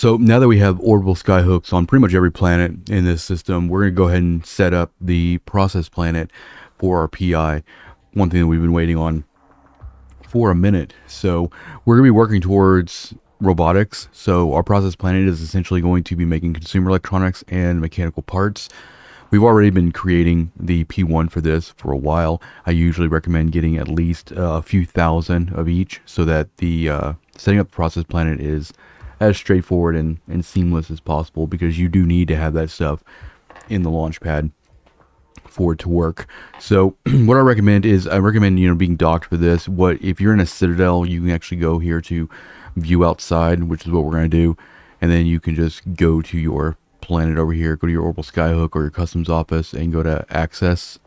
So now that we have orbital skyhooks on pretty much every planet in this system, we're going to go ahead and set up the process planet for our PI. One thing that we've been waiting on for a minute. So we're going to be working towards robotics. So our process planet is essentially going to be making consumer electronics and mechanical parts. We've already been creating the P1 for this for a while. I usually recommend getting at least a few thousand of each so that the setting up the process planet is as straightforward and seamless as possible, because you do need to have that stuff in the launch pad for it to work. So what I recommend is being docked for this. What if you're in a Citadel, you can actually go here to view outside, which is what we're going to do, and then you can just go to your planet over here, go to your orbital skyhook or your customs office and go to access,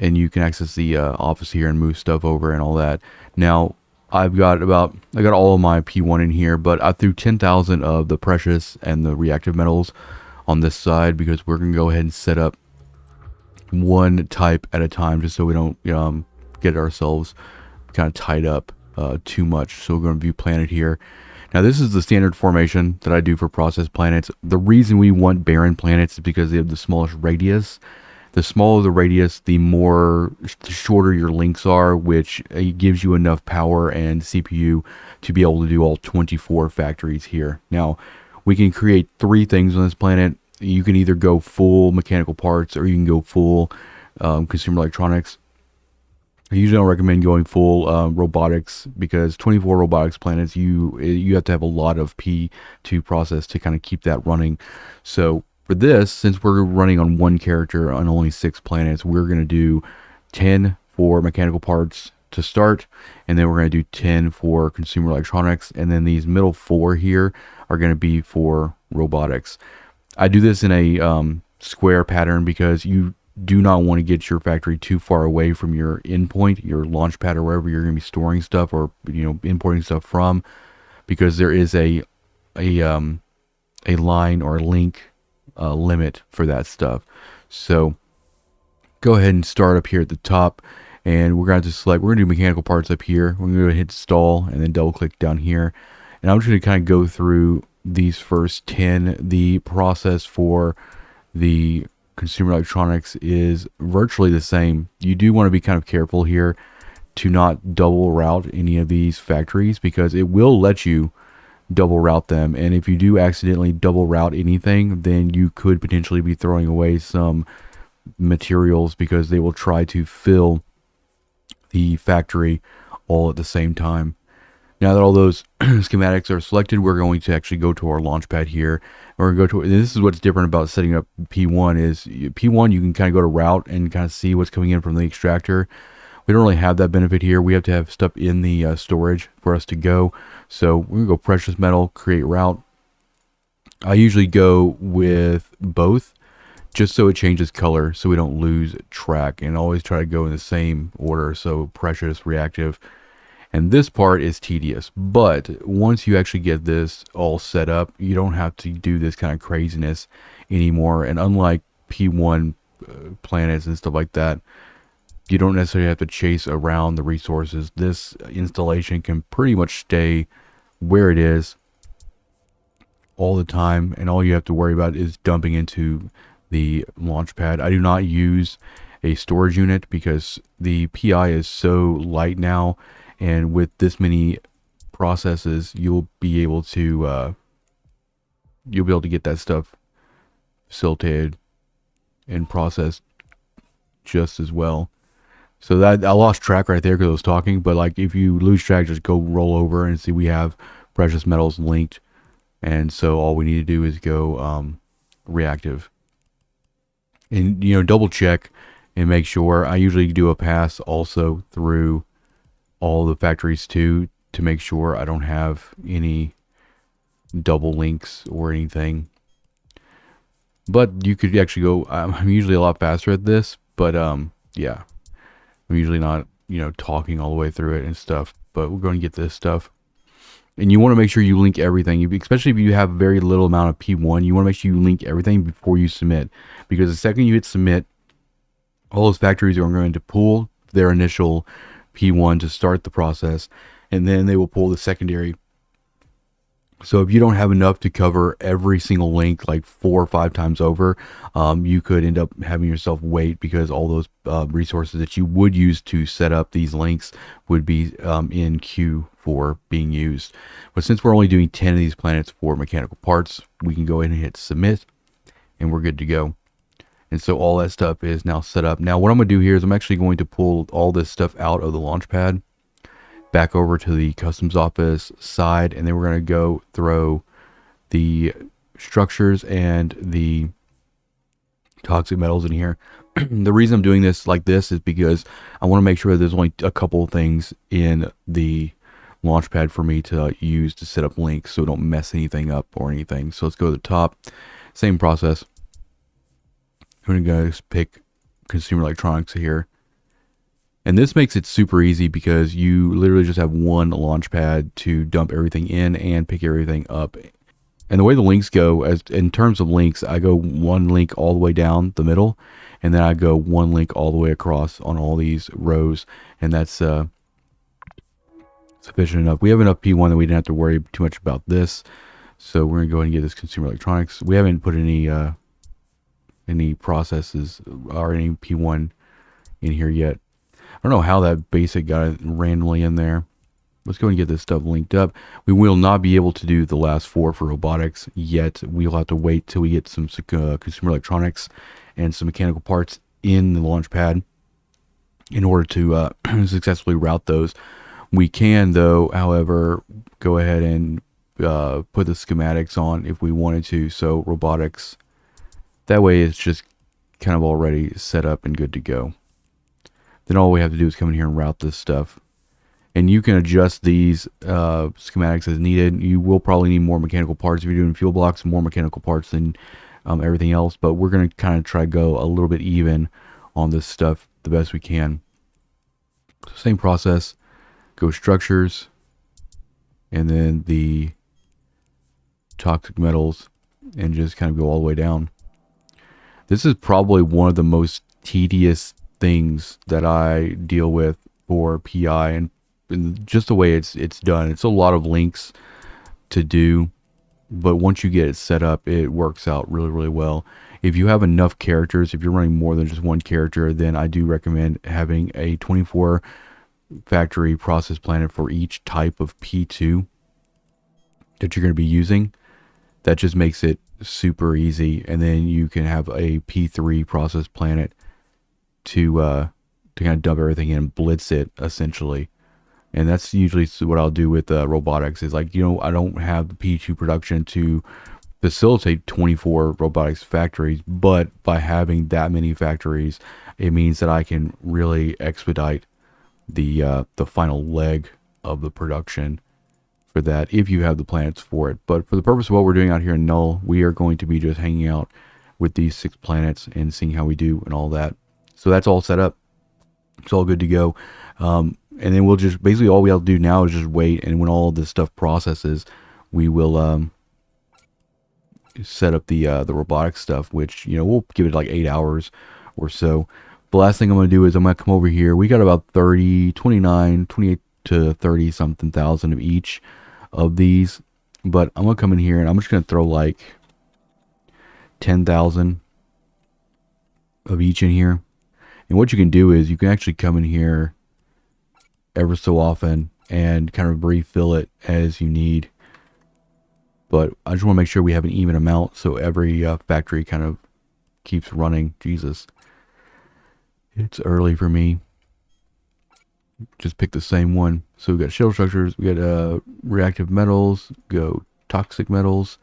and you can access the office here and move stuff over and all that. Now I got all of my P1 in here, but I threw 10,000 of the precious and the reactive metals on this side because we're going to go ahead and set up one type at a time, just so we don't get ourselves kind of tied up too much. So we're going to view planet here. Now this is the standard formation that I do for process planets. The reason we want barren planets is because they have the smallest radius. The smaller the radius, the shorter your links are, which gives you enough power and CPU to be able to do all 24 factories here. Now, we can create 3 things on this planet. You can either go full mechanical parts or you can go full consumer electronics. I usually don't recommend going full robotics, because 24 robotics planets, you have to have a lot of P to process to kind of keep that running. So for this, since we're running on one character on only 6 planets, we're going to do 10 for mechanical parts to start, and then we're going to do 10 for consumer electronics, and then these middle 4 here are going to be for robotics. I do this in a square pattern because you do not want to get your factory too far away from your endpoint, your launch pad, or wherever you're going to be storing stuff or importing stuff from, because there is a line or a link limit for that stuff. So go ahead and start up here at the top, and we're going to select, we're going to do mechanical parts up here. We're going to hit install and then double click down here, and I'm just going to kind of go through these first 10. The process for the consumer electronics is virtually the same. You do want to be kind of careful here to not double route any of these factories, because it will let you double route them, and if you do accidentally double route anything, then you could potentially be throwing away some materials, because they will try to fill the factory all at the same time. Now that all those schematics are selected, we're going to actually go to our launch pad here. We're going to go to, this is what's different about setting up P1 is P1 you can kind of go to route and kind of see what's coming in from the extractor. We don't really have that benefit here. We have to have stuff in the storage for us to go. So we're going to go precious metal, create route. I usually go with both, just so it changes color so we don't lose track, and always try to go in the same order. So precious, reactive. And this part is tedious, but once you actually get this all set up, you don't have to do this kind of craziness anymore. And unlike P1 planets and stuff like that, you don't necessarily have to chase around the resources. This installation can pretty much stay where it is all the time, and all you have to worry about is dumping into the launch pad. I do not use a storage unit because the PI is so light now, and with this many processes, you'll be able to get that stuff facilitated and processed just as well. So that I lost track right there because I was talking, but like if you lose track, just go roll over and see we have precious metals linked, and so all we need to do is go reactive, and double check and make sure. I usually do a pass also through all the factories too, to make sure I don't have any double links or anything. But you could actually go, I'm usually a lot faster at this, but yeah, I'm usually not talking all the way through it and stuff, but we're going to get this stuff. And you want to make sure you link everything, especially if you have very little amount of P1. You want to make sure you link everything before you submit, because the second you hit submit, all those factories are going to pull their initial P1 to start the process, and then they will pull the secondary So if you don't have enough to cover every single link like 4 or 5 times over, you could end up having yourself wait because all those resources that you would use to set up these links would be in queue for being used. But since we're only doing 10 of these planets for mechanical parts, we can go ahead and hit submit and we're good to go. And so all that stuff is now set up. Now what I'm going to do here is I'm actually going to pull all this stuff out of the launch pad back over to the customs office side, and then we're going to go throw the structures and the toxic metals in here. The reason I'm doing this like this is because I want to make sure that there's only a couple of things in the launch pad for me to use to set up links so don't mess anything up or anything. So let's go to the top. Same process. I'm going to pick consumer electronics here. And this makes it super easy because you literally just have one launch pad to dump everything in and pick everything up. And the way the links go, as in terms of links, I go one link all the way down the middle, and then I go one link all the way across on all these rows, and that's sufficient enough. We have enough P1 that we didn't have to worry too much about this. So we're gonna go ahead and get this consumer electronics. We haven't put any processes or any P1 in here yet. I don't know how that basic got randomly in there. Let's go and get this stuff linked up. We will not be able to do the last 4 for robotics yet. We'll have to wait till we get some consumer electronics and some mechanical parts in the launch pad in order to successfully route those. We can, though, however, go ahead and put the schematics on if we wanted to. So robotics, that way it's just kind of already set up and good to go. Then all we have to do is come in here and route this stuff. And you can adjust these schematics as needed. You will probably need more mechanical parts if you're doing fuel blocks, more mechanical parts than everything else. But we're going to kind of try to go a little bit even on this stuff the best we can. Same process. Go structures. And then the toxic metals. And just kind of go all the way down. This is probably one of the most tedious things that I deal with for PI, and just the way it's done. It's a lot of links to do, but once you get it set up, it works out really, really well. If you have enough characters, if you're running more than just one character, then I do recommend having a 24 factory process planet for each type of P2 that you're going to be using. That just makes it super easy, and then you can have a P3 process planet to kind of dump everything in and blitz it essentially. And that's usually what I'll do with robotics is like, I don't have the P2 production to facilitate 24 robotics factories, but by having that many factories, it means that I can really expedite the final leg of the production for that if you have the planets for it. But for the purpose of what we're doing out here in Null, we are going to be just hanging out with these 6 planets and seeing how we do and all that. So that's all set up. It's all good to go. And then we'll just, basically all we have to do now is just wait. And when all this stuff processes, we will set up the robotics stuff, which, we'll give it like 8 hours or so. The last thing I'm going to do is I'm going to come over here. We got about 28 to 30 something thousand of each of these. But I'm going to come in here and I'm just going to throw like 10,000 of each in here. And what you can do is you can actually come in here ever so often and kind of refill it as you need. But I just want to make sure we have an even amount so every factory kind of keeps running. Jesus. It's early for me. Just pick the same one. So we got shell structures, we got reactive metals, go toxic metals,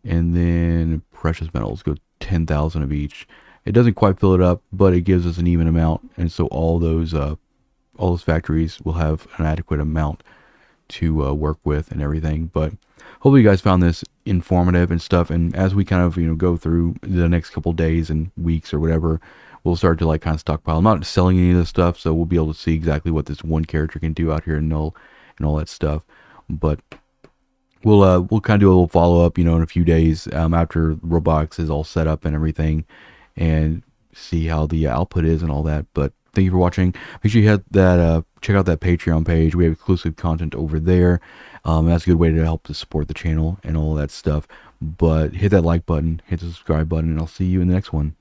and then precious metals, go 10,000 of each. It doesn't quite fill it up, but it gives us an even amount, and so all those factories will have an adequate amount to work with and everything. But hopefully you guys found this informative and stuff. And as we kind of go through the next couple days and weeks or whatever, we'll start to like kind of stockpile. I'm not selling any of this stuff, so we'll be able to see exactly what this one character can do out here in Null and all that stuff. But we'll kind of do a little follow up, in a few days after robotics is all set up and everything, and see how the output is and all that. But Thank you for watching. Make sure you hit that, check out that Patreon page. We have exclusive content over there. That's a good way to help to support the channel and all that stuff. But hit that like button, hit the subscribe button, and I'll see you in the next one.